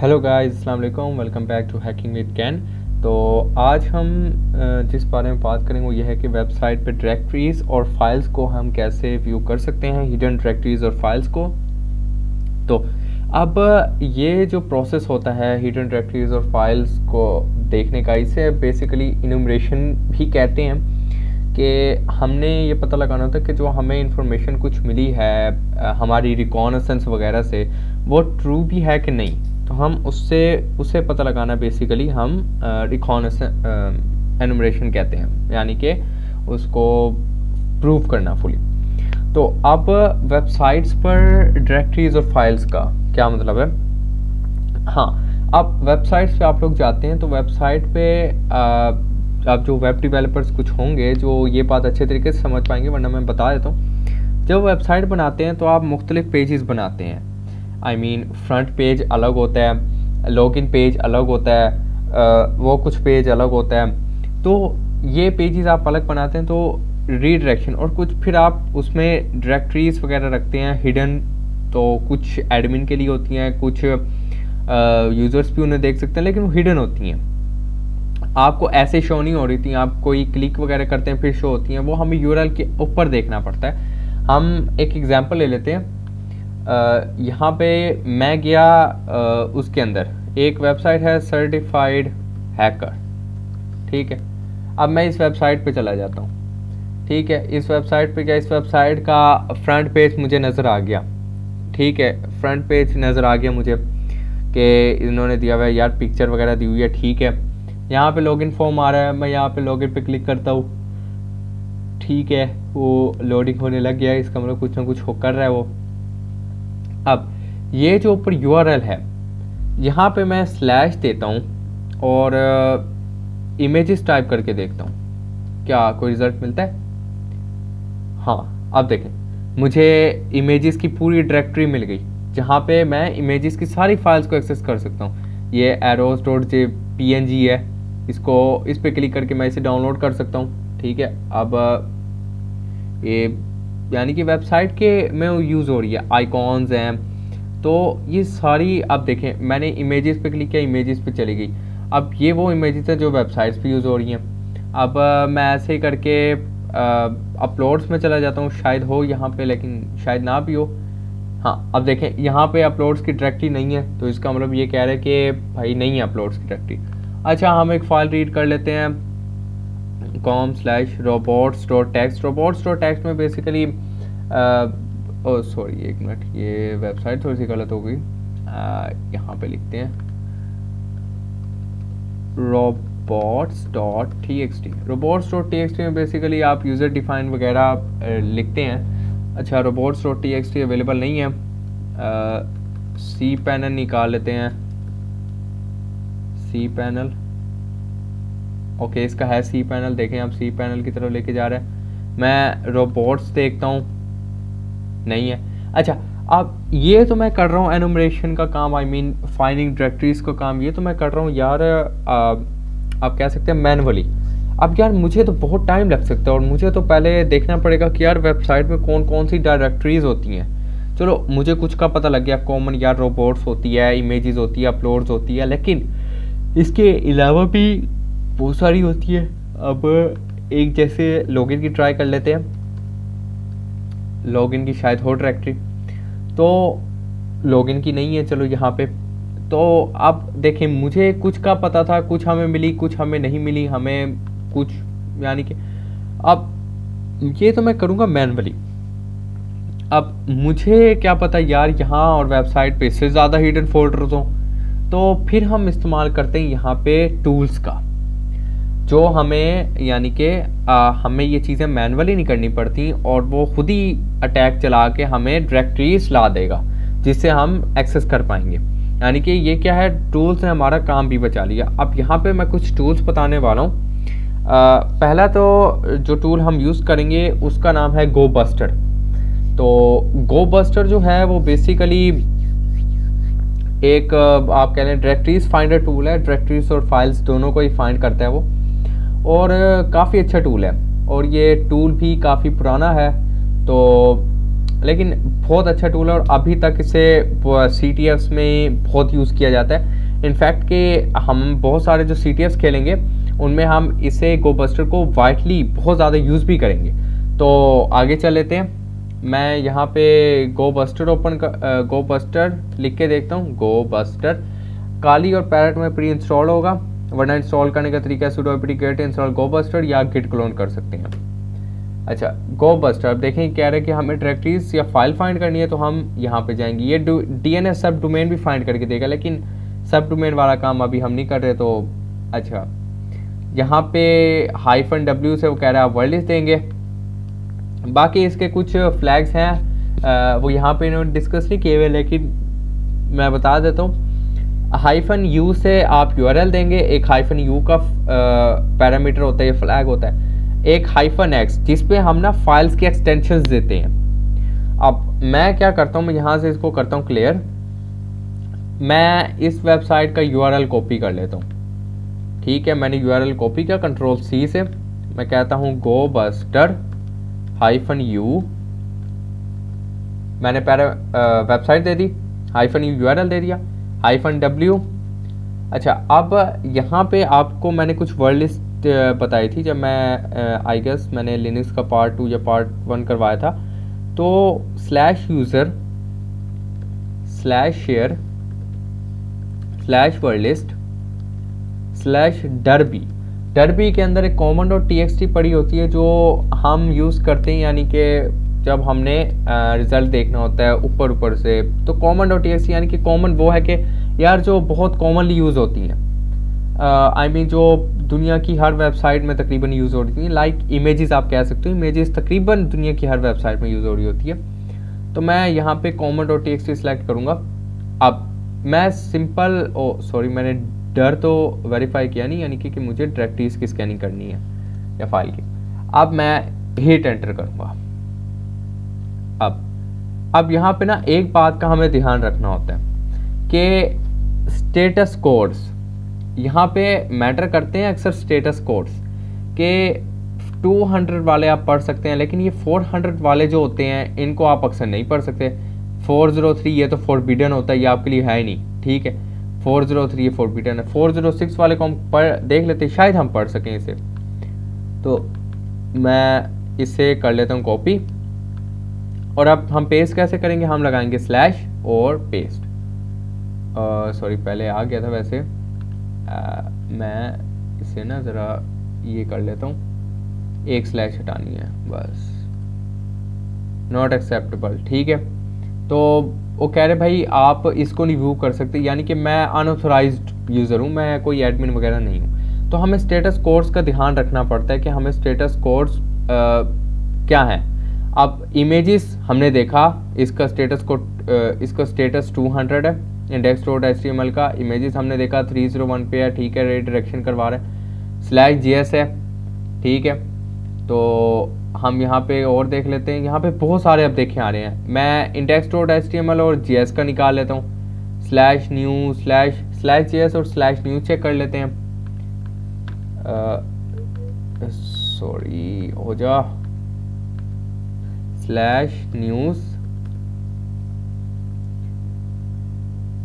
Hello guys, अस्सलाम वालेकुम। Welcome back to hacking with कैन। तो आज हम जिस बारे में बात करेंगे वो ये है कि वेबसाइट पे डायरेक्टरीज और फाइल्स को हम कैसे व्यू कर सकते हैं, हिडन डायरेक्टरीज और फाइल्स को। तो अब ये जो प्रोसेस होता है हिडन डायरेक्टरीज और फाइल्स को देखने का, इसे बेसिकली इनुमरेशन भी कहते हैं। कि हमने ये पता लगाना होता है कि जो हमें इंफॉर्मेशन कुछ मिली है हमारी रिकॉनेसेंस वगैरह से, वो ट्रू भी है कि नहीं। तो हम उसे पता लगाना बेसिकली हम एनुमरेशन कहते हैं, यानी कि उसको प्रूव करना फुली। तो अब वेबसाइट्स पर डायरेक्टरीज और फाइल्स का क्या मतलब है। हाँ, अब वेबसाइट्स पे आप लोग जाते हैं तो वेबसाइट पे अब जो वेब डेवलपर्स कुछ होंगे जो ये बात अच्छे तरीके से समझ पाएंगे, वरना मैं बता देता हूँ। जब वेबसाइट बनाते हैं तो आप मुख्तलिफ पेजेस बनाते हैं। आई मीन फ्रंट पेज अलग होता है, लॉगिन पेज अलग होता है, वो कुछ पेज अलग होता है। तो ये पेजेस आप अलग बनाते हैं तो रीडायरेक्शन और कुछ फिर आप उसमें डायरेक्टरीज वगैरह रखते हैं हिडन। तो कुछ एडमिन के लिए होती हैं, कुछ यूज़र्स भी उन्हें देख सकते हैं, लेकिन वो हिडन होती हैं, आपको ऐसे शो नहीं हो रही थी। आप कोई क्लिक वगैरह करते हैं फिर शो होती हैं, वो हमें यूआरएल के ऊपर देखना पड़ता है। हम एक एग्जांपल ले लेते हैं। यहाँ पे मैं गया, उसके अंदर एक वेबसाइट है सर्टिफाइड हैकर, ठीक है। अब मैं इस वेबसाइट पे चला जाता हूँ, ठीक है। इस वेबसाइट पे क्या, इस वेबसाइट का फ्रंट पेज मुझे नज़र आ गया, ठीक है। फ्रंट पेज नज़र आ गया मुझे कि इन्होंने दिया हुआ है यार, पिक्चर वगैरह दी हुई है, ठीक है। यहाँ पे लॉगिन फॉर्म आ रहा है, मैं यहाँ पे लॉगिन पे क्लिक करता हूँ, ठीक है। वो लोडिंग होने लग गया है, इसका मतलब कुछ ना कुछ हो कर रहा है वो। अब ये जो ऊपर यूआरएल है, यहाँ पे मैं स्लैश देता हूँ और इमेजेस टाइप करके देखता हूँ क्या कोई रिजल्ट मिलता है। हाँ, अब देखें, मुझे इमेजेस की पूरी डायरेक्टरी मिल गई जहाँ पे मैं इमेजेस की सारी फाइल्स को एक्सेस कर सकता हूँ। ये arrows.png है, इसको इस पे क्लिक करके मैं इसे डाउनलोड कर सकता हूँ, ठीक है। अब ये यानी कि वेबसाइट के में यूज़ हो रही है, आइकॉन्स हैं। तो ये सारी, अब देखें मैंने इमेजेस पे क्लिक किया, इमेजेस पे चली गई। अब ये वो इमेजेस हैं जो वेबसाइट्स पे यूज़ हो रही हैं। अब मैं ऐसे ही करके अपलोड्स में चला जाता हूँ, शायद हो यहाँ पे, लेकिन शायद ना भी हो। हाँ, अब देखें यहाँ पे अपलोड्स की डायरेक्टरी नहीं है, तो इसका मतलब ये कह रहे हैं कि भाई नहीं है अपलोड्स की डायरेक्टरी। अच्छा, हम एक फ़ाइल रीड कर लेते हैं, com/robots.txt। robots.txt में बेसिकली सॉरी एक मिनट, ये वेबसाइट थोड़ी सी गलत हो गई। यहाँ पे लिखते हैं robots.txt। robots.txt में बेसिकली आप यूज़र डिफाइन वगैरह लिखते हैं। अच्छा, robots.txt अवेलेबल नहीं है, सी पैनल निकाल लेते हैं, सी पैनल, ओके इसका है सी पैनल। देखें आप, सी पैनल की तरफ लेके जा रहा है। मैं रोबोट्स देखता हूँ, नहीं है। अच्छा, अब ये तो मैं कर रहा हूँ एनुमरेशन का काम, आई मीन फाइंडिंग डायरेक्टरीज का काम, ये तो मैं कर रहा हूँ यार, आप कह सकते हैं मैनुअली। अब यार मुझे तो बहुत टाइम लग सकता है और मुझे तो पहले देखना पड़ेगा कि यार वेबसाइट में कौन कौन सी डायरेक्टरीज होती हैं। चलो मुझे कुछ का पता लग गया, कॉमन यार रोबोट्स होती है, इमेजेस होती है, अपलोड्स होती है, लेकिन इसके अलावा भी बहुत सारी होती है। अब एक जैसे लॉगिन की ट्राई कर लेते हैं, लॉगिन की शायद हो डायरेक्टरी, तो लॉगिन की नहीं है। चलो यहाँ पे तो आप देखें, मुझे कुछ का पता था, कुछ हमें मिली, कुछ हमें नहीं मिली, हमें कुछ यानी कि अब ये तो मैं करूँगा मैनुअली। अब मुझे क्या पता यार यहाँ और वेबसाइट पे इससे ज़्यादा हिडन फोल्डर्स हों, तो फिर हम इस्तेमाल करते हैं यहाँ पे टूल्स का, जो हमें यानी कि हमें ये चीज़ें मैनुअली नहीं करनी पड़ती और वो खुद ही अटैक चला के हमें डायरेक्टरीज ला देगा जिससे हम एक्सेस कर पाएंगे। यानी कि ये क्या है, टूल्स ने हमारा काम भी बचा लिया। अब यहाँ पे मैं कुछ टूल्स बताने वाला हूँ। पहला तो जो टूल हम यूज़ करेंगे उसका नाम है गो बस्टर। तो गो बस्टर जो है वो बेसिकली एक आप कह लें डायरेक्टरीज फाइंडर टूल है। डायरेक्टरीज और फाइल्स दोनों को ही फाइंड करता है वो, और काफ़ी अच्छा टूल है। और ये टूल भी काफ़ी पुराना है। तो लेकिन बहुत अच्छा टूल है और अभी तक इसे CTFs में बहुत यूज़ किया जाता है। इनफैक्ट कि हम बहुत सारे जो CTFs खेलेंगे उनमें हम इसे गोबस्टर को वाइडली बहुत ज़्यादा यूज़ भी करेंगे। तो आगे चल लेते हैं। मैं यहाँ पे गोबस्टर लिख के देखता हूँ। गोबस्टर काली और पैरेट में प्री इंस्टॉल होगा, वरना इंस्टॉल करने का तरीका sudo apt-get इंस्टॉल गोबस्टर या गिट क्लोन कर सकते हैं। अच्छा, गोबस्टर अब देखें क्या रहे कि हमें डायरेक्टरीज या फाइल फाइंड करनी है, तो हम यहाँ पे जाएंगे। ये DNS सब डोमेन भी फाइंड करके देगा, लेकिन सब डोमेन वाला काम अभी हम नहीं कर रहे। तो अच्छा, यहाँ पे -w से वो कह रहा है आप वर्ल्ड लिस्ट देंगे। बाकी इसके कुछ फ्लैग्स हैं, वो यहाँ पे इन्होंने डिस्कस नहीं किए हुए, लेकिन मैं बता देता हूँ। -u से आप URL देंगे, एक -u का पैरामीटर होता है, ये फ्लैग होता है। एक -x जिसपे हम ना फाइल्स की एक्सटेंशंस देते हैं। अब मैं क्या करता हूँ, मैं यहाँ से इसको करता हूँ क्लियर। मैं इस वेबसाइट का URL कॉपी कर लेता हूँ। ठीक है, मैंने URL कॉपी किया Ctrl+C से। मैं कहता हूँ गोबस्टर -u, मैंने वेबसाइट दे दी, -u URL दे दिया, -w। अच्छा, अब यहाँ पे आपको मैंने कुछ वर्ड लिस्ट बताई थी जब मैं आई गेस मैंने लिनक्स का पार्ट 2 या पार्ट 1 करवाया था। तो /user /share /wordlist /derby के अंदर एक common.txt पड़ी होती है जो हम यूज़ करते हैं, यानी कि जब हमने रिज़ल्ट देखना होता है ऊपर से। तो common.txt यानी कि कॉमन वो है कि यार जो बहुत कॉमनली यूज़ होती हैं, आई मीन जो दुनिया की हर वेबसाइट में तकरीबन यूज़ हो रही है। लाइक इमेजेस आप कह सकते हो, इमेजेस तकरीबन दुनिया की हर वेबसाइट में यूज़ हो रही होती है। तो मैं यहाँ पे common.txt सेलेक्ट करूँगा। अब मैं सिंपल सॉरी मैंने डर तो वेरीफाई किया नहीं, यानी कि मुझे डायरेक्टरीज की स्कैनिंग करनी है या फाइल की। अब मैं हिट एंटर करूँगा। अब यहाँ पे ना एक बात का हमें ध्यान रखना होता है कि स्टेटस कोड्स यहाँ पे मैटर करते हैं अक्सर। स्टेटस कोड्स के 200 वाले आप पढ़ सकते हैं, लेकिन ये 400 वाले जो होते हैं इनको आप अक्सर नहीं पढ़ सकते। 403 ये तो फॉरबिडन होता है, ये आपके लिए है ही नहीं। ठीक है, 403 ये फॉरबिडन है। 406 वाले को हम देख लेते हैं, शायद हम पढ़ सकें इसे। तो मैं इसे कर लेता हूँ कॉपी, और अब हम पेस्ट कैसे करेंगे, हम लगाएंगे स्लैश और पेस्ट। सॉरी पहले आ गया था वैसे। मैं इसे ना ज़रा ये कर लेता हूँ, एक स्लैश हटानी है बस। Not acceptable. ठीक है, तो वो कह रहे भाई आप इसको नहीं व्यू कर सकते, यानी कि मैं अनऑथोराइज्ड यूज़र हूँ, मैं कोई एडमिन वगैरह नहीं हूँ। तो हमें स्टेटस कोड्स का ध्यान रखना पड़ता है कि हमें स्टेटस कोड्स क्या हैं। अब इमेजेस हमने देखा, इसका स्टेटस कोड इसका स्टेटस 200 है। index.html का इमेजेस हमने देखा 301 पे है। ठीक है, रीडायरेक्शन करवा रहे हैं। /js है। ठीक है, तो हम यहाँ पे और देख लेते हैं। यहाँ पे बहुत सारे अब देखे आ रहे हैं। मैं index.html और js का निकाल लेता हूँ। /new /js और /new चेक कर लेते हैं। सॉरी हो जा /news।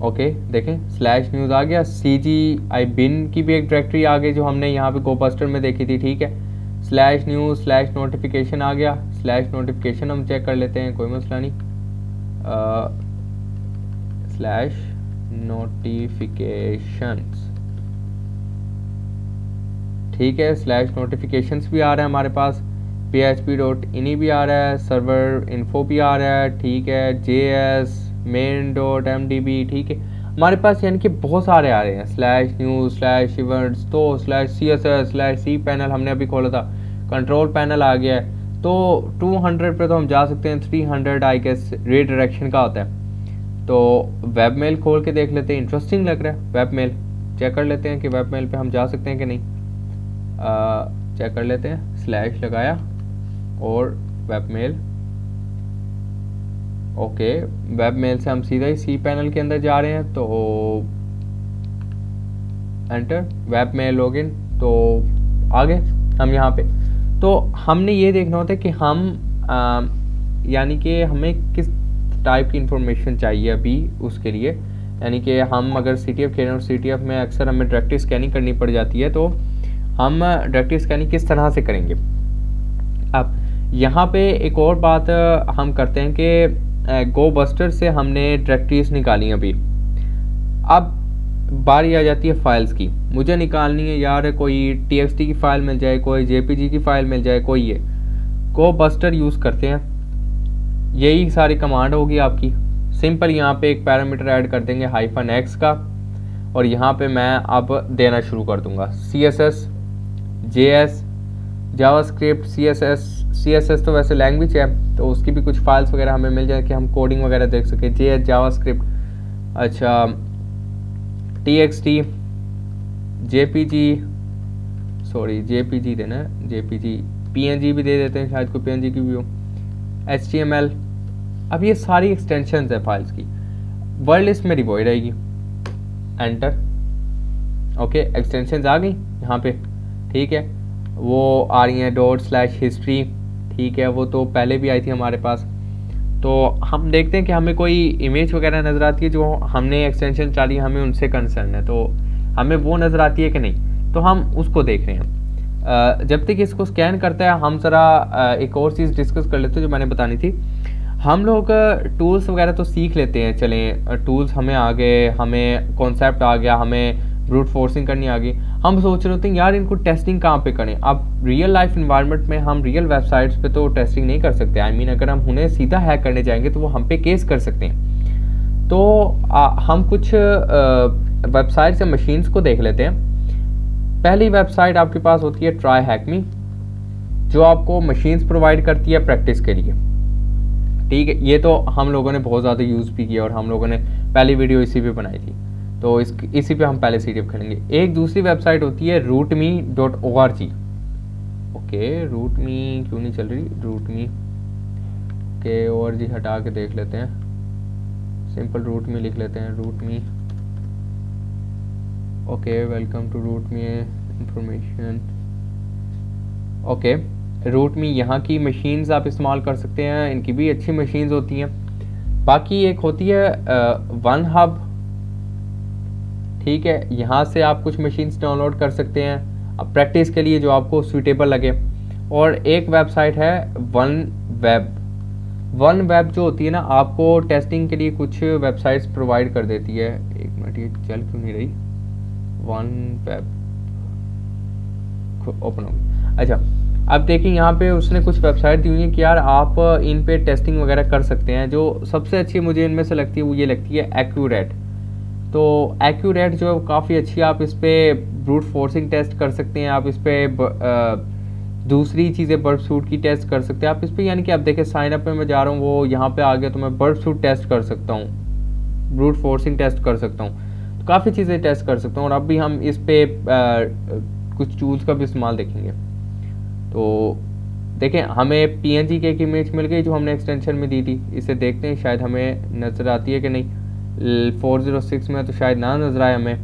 ओके देखें /news आ गया। cgibin की भी एक डायरेक्टरी आ गई जो हमने यहाँ पे गोबस्टर में देखी थी। ठीक है, /news /notification आ गया। /notification हम चेक कर लेते हैं, कोई मसला नहीं। /notifications ठीक है, /notifications भी आ रहा है हमारे पास। php.ini भी आ रहा है, सर्वर इन्फो भी आ रहा है। ठीक है, js main.mdb। ठीक है, हमारे पास यानी कि बहुत सारे आ रहे हैं। /news /events तो /css /cpanel हमने अभी खोला था। कंट्रोल पैनल आ गया है। तो 200 पे तो हम जा सकते हैं। 300 आई गेस रीडायरेक्शन का होता है। तो वेब मेल खोल के देख लेते हैं, इंटरेस्टिंग लग रहा है। वेब मेल चेक कर लेते हैं कि वेब मेल पे हम जा सकते हैं कि नहीं। चेक कर लेते हैं। स्लैश लगाया और web mail. Okay, web mail से हम सीधा ही सी पैनल के अंदर जा रहे हैं। तो एंटर, वेब मेल लॉगिन। तो आगे हम यहाँ पे, तो हमने ये देखना होता है कि हम यानी कि हमें किस टाइप की इंफॉर्मेशन चाहिए अभी उसके लिए, यानी कि हम अगर CTF खेल रहे हैं और CTF में अक्सर हमें डायरेक्टली स्कैनिंग करनी पड़ जाती है, तो हम डायरेक्टली स्कैनिंग किस तरह से करेंगे। अब यहाँ पे एक और बात हम करते हैं कि गो बस्टर से हमने डायरेक्टरीज निकाली अभी। अब बारी आ जाती है फाइल्स की, मुझे निकालनी है यार, कोई TXT की फ़ाइल मिल जाए, कोई JPG की फ़ाइल मिल जाए, कोई ये गो बस्टर यूज़ करते हैं। यही सारी कमांड होगी आपकी। सिंपल यहाँ पे एक पैरामीटर ऐड कर देंगे -x का, और यहाँ पे मैं अब देना शुरू कर दूंगा CSS, JS, जावास्क्रिप्ट, CSS तो वैसे लैंग्वेज है, तो उसकी भी कुछ फाइल्स वगैरह हमें मिल जाए कि हम कोडिंग वगैरह देख सकें। JS जावास्क्रिप्ट, अच्छा TXT, JPG देना है, JPG, PNG भी दे देते हैं, शायद कोई PNG की भी हो, HTML। अब ये सारी एक्सटेंशंस है फाइल्स की। वर्ड लिस्ट मेरी वही रहेगी, एंटर। ओके, एक्सटेंशंस आ गई यहाँ पे, ठीक है, वो आ रही हैं ./history, ठीक है, वो तो पहले भी आई थी हमारे पास। तो हम देखते हैं कि हमें कोई इमेज वगैरह नज़र आती है जो हमने एक्सटेंशन डाली, हमें उनसे कंसर्न है, तो हमें वो नज़र आती है कि नहीं, तो हम उसको देख रहे हैं। जब तक इसको स्कैन करता है, हम ज़रा एक और चीज़ डिस्कस कर लेते हैं जो मैंने बतानी थी। हम लोग टूल्स वगैरह तो सीख लेते हैं, चलें टूल्स हमें आ गए, हमें कॉन्सेप्ट आ गया, हमें ब्रूट फोर्सिंग करनी आ गई, हम सोच रहे होते हैं यार इनको टेस्टिंग कहाँ पे करें। अब रियल लाइफ इन्वायरमेंट में हम रियल वेबसाइट्स पे तो टेस्टिंग नहीं कर सकते। आई मीन अगर हम उन्हें सीधा हैक करने जाएंगे तो वो हम पे केस कर सकते हैं। तो हम कुछ वेबसाइट्स या मशीन्स को देख लेते हैं। पहली वेबसाइट आपके पास होती है ट्राई हैक मी, जो आपको मशीन्स प्रोवाइड करती है प्रैक्टिस के लिए, ठीक है। ये तो हम लोगों ने बहुत ज़्यादा यूज़ भी किया और हम लोगों ने पहली वीडियो इसी पे बनाई थी, तो इसी पे हम पहले CTF खेलेंगे। एक दूसरी वेबसाइट होती है rootme.org। ओके, rootme क्यों नहीं चल रही, rootme के org हटा के देख लेते हैं, सिंपल rootme लिख लेते हैं, rootme। Okay, welcome to rootme information. Okay, rootme यहाँ की मशीन्स आप इस्तेमाल कर सकते हैं, इनकी भी अच्छी मशीन्स होती हैं। बाकी एक होती है वन हब, ठीक है, यहाँ से आप कुछ मशीन्स डाउनलोड कर सकते हैं अब प्रैक्टिस के लिए जो आपको सूटेबल लगे। और एक वेबसाइट है वन वेब जो होती है ना, आपको टेस्टिंग के लिए कुछ वेबसाइट्स प्रोवाइड कर देती है। एक मिनट, ये चल क्यों नहीं रही, वन वेब ओपन हो गई। अच्छा, अब देखिए यहाँ पे उसने कुछ वेबसाइट दी हुई है कि यार आप इन पे टेस्टिंग वगैरह कर सकते हैं। जो सबसे अच्छी मुझे इनमें से लगती है वो ये लगती है एक्यूरेट। तो एक्यूरेट जो है काफ़ी अच्छी, आप इस पर ब्रूट फोर्सिंग टेस्ट कर सकते हैं, आप इस पर दूसरी चीज़ें बर्ड सूट की टेस्ट कर सकते हैं आप इस पर। यानी कि आप देखें साइन अप में मैं जा रहा हूँ, वो यहाँ पे आ गया, तो मैं बर्ड सूट टेस्ट कर सकता हूँ, ब्रूट फोर्सिंग टेस्ट कर सकता हूँ, तो काफ़ी चीज़ें टेस्ट कर सकता हूँ। और अब भी हम इस पर कुछ टूल्स का भी इस्तेमाल देखेंगे। तो देखें, हमें PNG की एक इमेज मिल गई जो हमने एक्सटेंशन में दी थी, इसे देखते हैं शायद हमें नज़र आती है कि नहीं। 406 में तो शायद ना नजर आए हमें।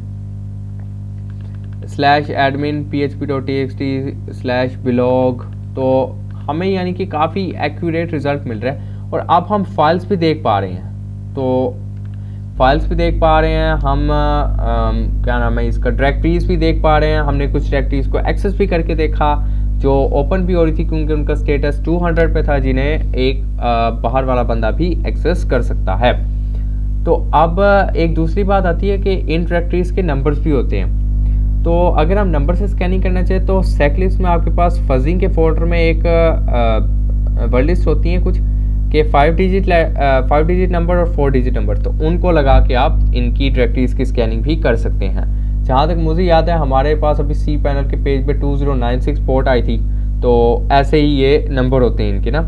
/admin php.txt/blog, तो हमें यानी कि काफ़ी एक्यूरेट रिजल्ट मिल रहा है। और अब हम फाइल्स भी देख पा रहे हैं, तो फाइल्स भी देख पा रहे हैं हम, क्या नाम है इसका, डायरेक्टरीज भी देख पा रहे हैं। हमने कुछ डायरेक्टरीज को एक्सेस भी करके देखा जो ओपन भी हो रही थी, क्योंकि उनका स्टेटस 200 पे था, जिन्हें एक बाहर वाला बंदा भी एक्सेस कर सकता है। तो अब एक दूसरी बात आती है कि इन डायरेक्टरीज के नंबर्स भी होते हैं। तो अगर हम नंबर से स्कैनिंग करना चाहें तो सेकलिस्ट में आपके पास फजिंग के फोल्डर में एक वर्ड लिस्ट होती है कुछ कि 5 डिजिट नंबर और 4 डिजिट नंबर, तो उनको लगा के आप इनकी डायरेक्टरीज की स्कैनिंग भी कर सकते हैं। जहाँ तक मुझे याद है हमारे पास अभी cPanel के पेज पे 2096 पोर्ट आई थी, तो ऐसे ही ये नंबर होते हैं इनके ना,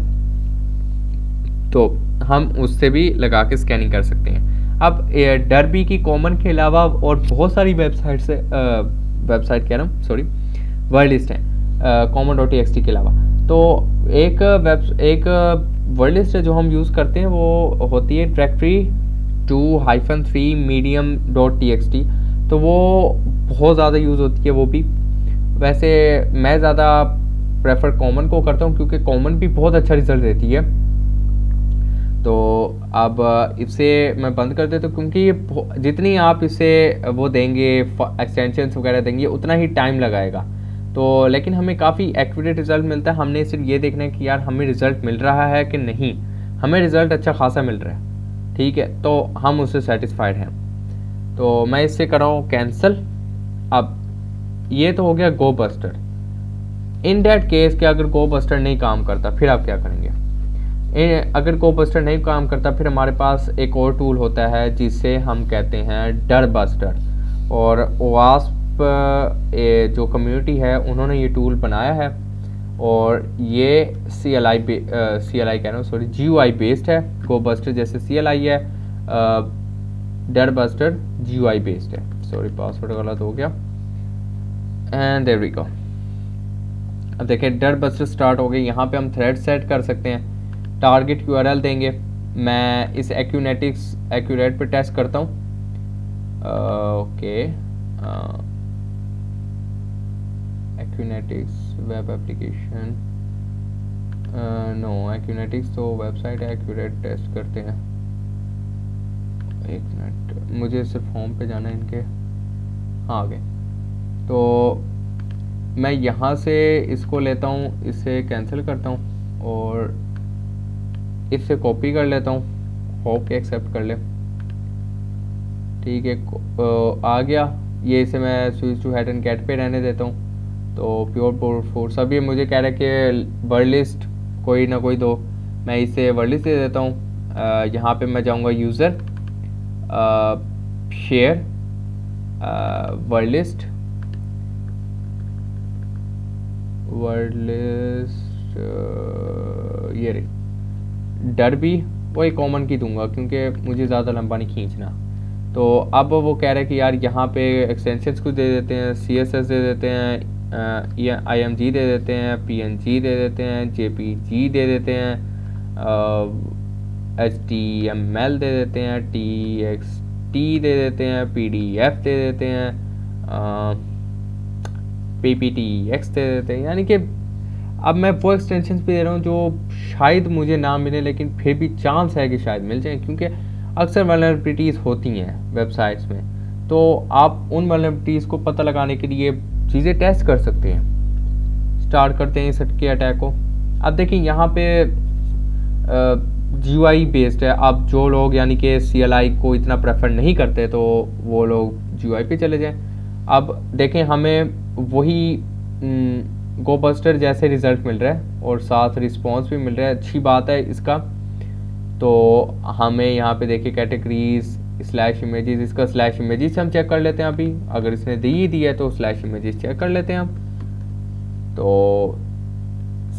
तो हम उससे भी लगा के स्कैनिंग कर सकते हैं। अब डरबी की कॉमन के अलावा और बहुत सारी वेबसाइट कह रहा हूँ, सॉरी, वर्ड लिस्ट है common.txt के अलावा। तो एक वर्ड लिस्ट है जो हम यूज़ करते हैं, वो होती है डायरेक्टरी 2-3 medium.txt, तो वो बहुत ज़्यादा यूज़ होती है वो भी। वैसे मैं ज़्यादा प्रेफर कॉमन को करता हूँ, क्योंकि कॉमन भी बहुत अच्छा रिजल्ट देती है। तो अब इसे मैं बंद कर देता हूँ, क्योंकि ये जितनी आप इसे वो देंगे एक्सटेंशंस वगैरह देंगे उतना ही टाइम लगाएगा। तो लेकिन हमें काफ़ी एक्यूरेट रिज़ल्ट मिलता है। हमने सिर्फ ये देखना है कि यार हमें रिज़ल्ट मिल रहा है कि नहीं। हमें रिज़ल्ट अच्छा खासा मिल रहा है, ठीक है, तो हम उससे सेटिस्फाइड हैं। तो मैं इससे कर रहा हूँ कैंसिल। अब ये तो हो गया गो बस्टर। इन डैट केस कि अगर गो बस्टर नहीं काम करता फिर आप क्या करेंगे? अगर गो बस्टर नहीं काम करता फिर हमारे पास एक और टूल होता है जिसे हम कहते हैं डर बस्टर। और वास्प जो कम्युनिटी है उन्होंने ये टूल बनाया है, और ये CLI कह रहा हूँ, सॉरी, GUI बेस्ड है। गो बस्टर जैसे CLI है, डर बस्टर GUI बेस्ड है। सॉरी, पासवर्ड गलत हो गया। And there we go. अब देखिए डर बस्टर स्टार्ट हो गई। यहाँ पे हम थ्रेड सेट कर सकते हैं, टारगेट URL देंगे। मैं इस एक्यूरेट पे टेस्ट करता हूँ। ओके, एक्यूनेटिक्स वेब एप्लीकेशन, नो, एक्यूनेटिक्स तो वेबसाइट है, एक्यूरेट टेस्ट करते हैं। एक मिनट, मुझे सिर्फ होम पे जाना है इनके। हाँ, आ गए। तो मैं यहाँ से इसको लेता हूँ, इसे कैंसिल करता हूँ और इससे कॉपी कर लेता हूँ। होप के एक्सेप्ट कर ले, ठीक है, आ गया ये। इसे मैं switch to head and get पे रहने देता हूँ। तो प्योर फोर्स, अब ये मुझे कह रहा है कि वर्ड लिस्ट कोई ना कोई दो। मैं इसे वर्ड लिस्ट दे देता हूँ। यहाँ पे मैं जाऊँगा यूज़र, शेयर वर्ड लिस्ट, ये रही डर भी वही कॉमन की दूंगा क्योंकि मुझे ज़्यादा लंबा नहीं खींचना। तो अब वो कह रहे हैं कि यार यहाँ पे एक्सटेंशंस कुछ दे देते हैं, CSS दे देते हैं, IMG दे देते हैं, PNG दे देते हैं, JPG दे देते हैं, HTML दे देते हैं, TXT दे देते हैं, PDF दे देते हैं, PPTX दे देते हैं। यानी कि अब मैं वो एक्सटेंशंस भी दे रहा हूँ जो शायद मुझे ना मिले, लेकिन फिर भी चांस है कि शायद मिल जाए, क्योंकि अक्सर वल्नरेबिलिटीज़ होती हैं वेबसाइट्स में। तो आप उन वल्नरेबिलिटीज़ को पता लगाने के लिए चीज़ें टेस्ट कर सकते हैं। स्टार्ट करते हैं इस के अटैक को। अब देखिए यहाँ पे GUI बेस्ड है। अब जो लोग यानी कि CLI को इतना प्रेफर नहीं करते तो वो लोग GUI पे चले जाएं। अब देखें हमें वही गो बस्टर जैसे रिज़ल्ट मिल रहा है और साथ रिस्पॉन्स भी मिल रहा है, अच्छी बात है इसका। तो हमें यहाँ पे देखिए कैटेगरीज /images, इसका /images हम चेक कर लेते हैं। अभी अगर इसने दी है तो /images चेक कर लेते हैं हम। तो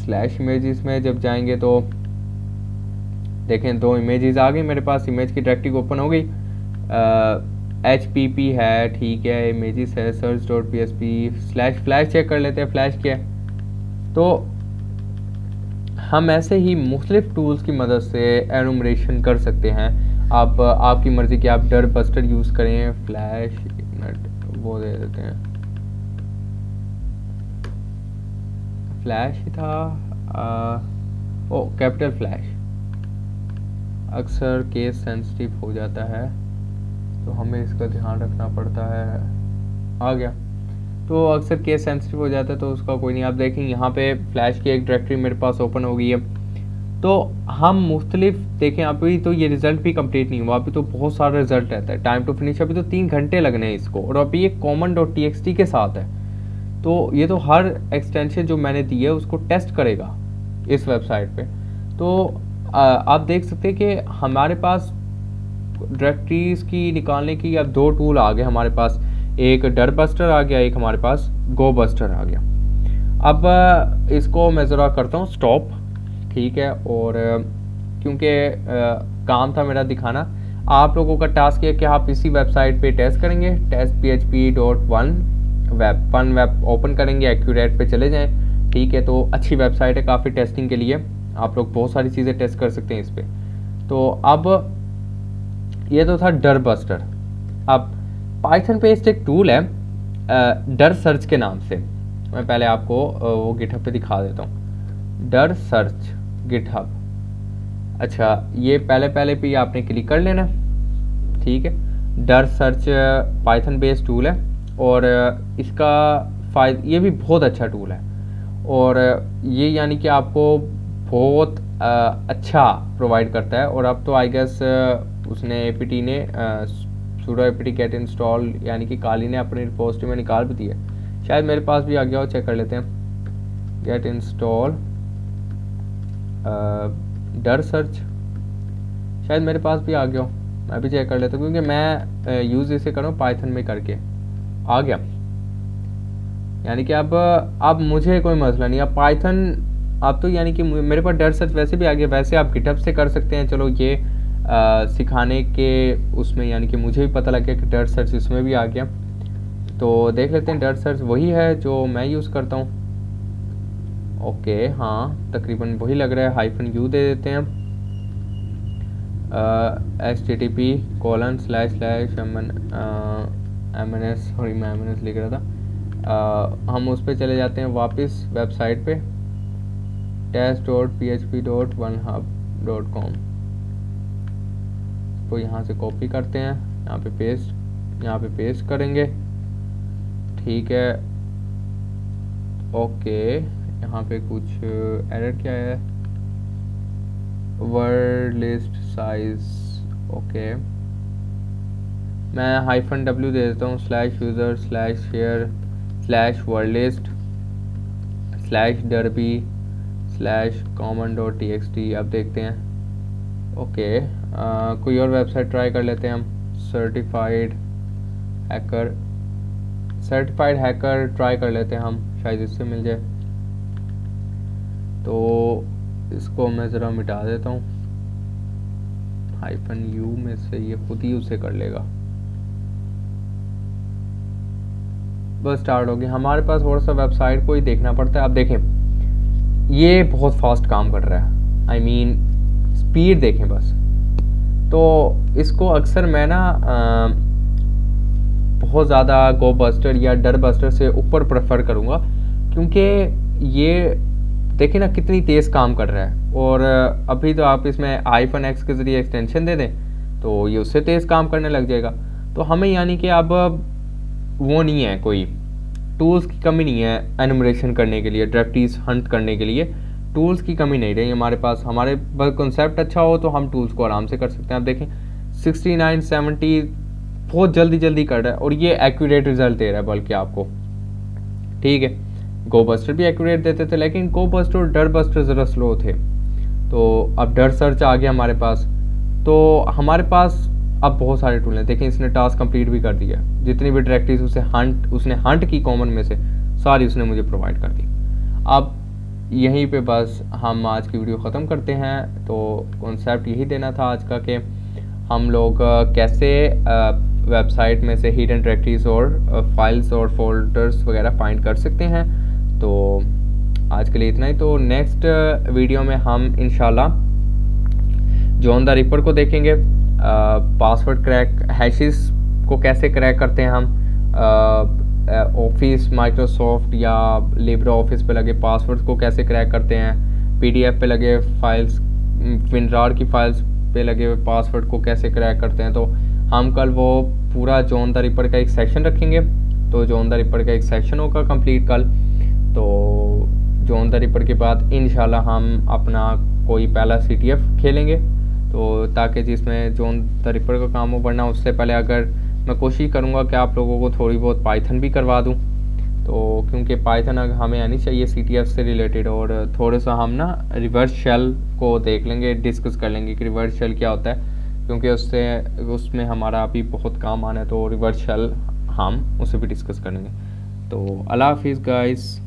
/images में जब जाएंगे तो देखें 2 इमेजेस आ गई मेरे पास, इमेज की डायरेक्टरी ओपन हो गई। HPP है, ठीक है, इमेजेस है, search.php /flash चेक कर लेते हैं, फ्लैश क्या है। तो हम ऐसे ही मुख्तलिफ टूल्स की मदद से एनुमरेशन कर सकते हैं। आप आपकी मर्ज़ी कि आप डर बस्टर यूज़ करें, फ्लैश, एक मिनट वो दे देते हैं, फ्लैश ही था, ओ कैपिटल फ्लैश अक्सर केस सेंसिटिव हो जाता है तो हमें इसका ध्यान रखना पड़ता है। आ गया, तो अक्सर केस सेंसिटिव हो जाता है तो उसका कोई नहीं। आप देखें यहाँ पे फ्लैश की एक डायरेक्टरी मेरे पास ओपन हो गई है। तो हम मुख्तलिफ देखें, अभी तो ये रिज़ल्ट भी कंप्लीट नहीं हुआ, अभी तो बहुत सारा रिजल्ट रहता है, टाइम टू फिनिश अभी तो 3 घंटे लगने हैं इसको, और अभी ये common.txt के साथ है। तो ये तो हर एक्सटेंशन जो मैंने दी है उसको टेस्ट करेगा इस वेबसाइट पे। तो आप देख सकते हैं कि हमारे पास डायरेक्टरीज की निकालने की अब 2 टूल आ गए हमारे पास, एक डर बस्टर आ गया, एक हमारे पास गो बस्टर आ गया। अब इसको मैं ज़रा करता हूँ स्टॉप, ठीक है, और क्योंकि काम था मेरा दिखाना, आप लोगों का टास्क है कि आप इसी वेबसाइट पे टेस्ट करेंगे, test.php.1 वेब ओपन करेंगे, एक्यूरेट पे चले जाएं, ठीक है। तो अच्छी वेबसाइट है काफ़ी टेस्टिंग के लिए, आप लोग बहुत सारी चीज़ें टेस्ट कर सकते हैं इस पर। तो अब ये तो था डर बस्टर। अब पाइथन पे एक टूल है डर सर्च के नाम से, मैं पहले आपको वो गिटहब पे दिखा देता हूँ। डर सर्च गिटहब, अच्छा, ये पहले पहले पे आपने क्लिक कर लेना, ठीक है। डर सर्च पाइथन बेस्ड टूल है और इसका ये भी बहुत अच्छा टूल है और ये यानी कि आपको बहुत अच्छा प्रोवाइड करता है। और अब तो आई गेस उसने एपीटी ने sudo apt get इंस्टॉल यानी कि काली ने अपने रिपोजिटरी में निकाल भी दिया, शायद मेरे पास भी आ गया हो, चेक कर लेते हैं। गेट इंस्टॉल डर सर्च, शायद मेरे पास भी आ गया हो, मैं भी चेक कर लेता हूँ क्योंकि मैं यूज़ इसे कर रहा हूँ पाइथन में करके। आ गया, यानी कि अब मुझे कोई मसला नहीं। अब पाइथन अब तो यानी कि मेरे पास डर सर्च वैसे भी आ गया, वैसे आप गिटहब से कर सकते हैं। चलो ये सिखाने के उसमें यानी कि मुझे भी पता लग गया कि डर सर्च इसमें भी आ गया, तो देख लेते हैं। डर सर्च वही है जो मैं यूज़ करता हूँ। ओके, हाँ तकरीबन वही लग रहा है। -u दे देते हैं, http://mns, सॉरी मैं mns लिख रहा था। हम उस पर चले जाते हैं वापस वेबसाइट पे, test.php.onehub.com तो यहाँ से कॉपी करते हैं, यहाँ पे पेस्ट करेंगे, ठीक है। ओके, यहाँ पे कुछ एरर क्या है, वर्ड लिस्ट साइज, ओके मैं -w दे देता हूँ, /user/share/wordlist/derby/common.txt। अब देखते हैं। ओके, कोई और वेबसाइट ट्राई कर लेते हैं हम। सर्टिफाइड हैकर ट्राई कर लेते हैं हम, शायद इससे मिल जाए। तो इसको मैं ज़रा मिटा देता हूँ, -u में से ये खुद ही उसे कर लेगा। बस स्टार्ट हो गया। हमारे पास थोड़ा सा वेबसाइट को ही देखना पड़ता है। अब देखें, ये बहुत फास्ट काम कर रहा है, आई मीन स्पीड देखें बस। तो इसको अक्सर मैं ना बहुत ज़्यादा गो बस्टर या डर बस्टर से ऊपर प्रेफर करूँगा, क्योंकि ये देखिए ना कितनी तेज़ काम कर रहा है। और अभी तो आप इसमें -x के ज़रिए एक्सटेंशन दे दें तो ये उससे तेज़ काम करने लग जाएगा। तो हमें यानी कि अब वो नहीं है, कोई टूल्स की कमी नहीं है एनुमरेशन करने के लिए, डायरेक्टरीज हंट करने के लिए टूल्स की कमी नहीं रही हमारे पास। हमारे कॉन्सेप्ट अच्छा हो तो हम टूल्स को आराम से कर सकते हैं। आप देखें 69 70 बहुत जल्दी कर रहा है और ये एक्यूरेट रिजल्ट दे रहा है बल्कि आपको, ठीक है। गो बस्टर भी एक्यूरेट देते थे, लेकिन गो बस्टर और डर बस्टर ज़रा स्लो थे। तो अब डर सर्च आ गया हमारे पास, तो हमारे पास अब बहुत सारे टूल हैं। देखें इसने टास्क कंप्लीट भी कर दिया, जितनी भी डायरेक्टरीज उसने हंट की कॉमन में से सारी उसने मुझे प्रोवाइड कर दी। अब यहीं पे बस हम आज की वीडियो ख़त्म करते हैं। तो कॉन्सेप्ट यही देना था आज का कि हम लोग कैसे वेबसाइट में से हिडन डायरेक्टरीज और फाइल्स और फोल्डर्स वगैरह फाइंड कर सकते हैं। तो आज के लिए इतना ही। तो नेक्स्ट वीडियो में हम इंशाल्लाह जॉन द रिपर को देखेंगे, पासवर्ड क्रैक हैशेस को कैसे क्रैक करते हैं हम, ऑफिस माइक्रोसॉफ्ट या लिब्रे ऑफिस पे लगे पासवर्ड को कैसे क्रैक करते हैं, PDF पे लगे फाइल्स, विनरार की फाइल्स पे लगे हुए पासवर्ड को कैसे क्रैक करते हैं। तो हम कल वो पूरा जॉन द रिपर का एक सेक्शन रखेंगे। तो जॉन द रिपर का एक सेक्शन होगा कंप्लीट कल। तो जॉन द रिपर के बाद इंशाल्लाह हम अपना कोई पहला CTF खेलेंगे, तो ताकि जिसमें जॉन द रिपर का काम हो। वरना उससे पहले अगर मैं कोशिश करूँगा कि आप लोगों को थोड़ी बहुत पाइथन भी करवा दूँ, तो क्योंकि पाइथन हमें आनी चाहिए CTF से रिलेटेड। और थोड़ा सा हम ना रिवर्स शेल को देख लेंगे, डिस्कस कर लेंगे कि रिवर्स शेल क्या होता है, क्योंकि उसमें हमारा अभी बहुत काम आना है। तो रिवर्स शेल हम उसे भी डिस्कस करेंगे। तो अल्लाह हाफिज़ गाइस।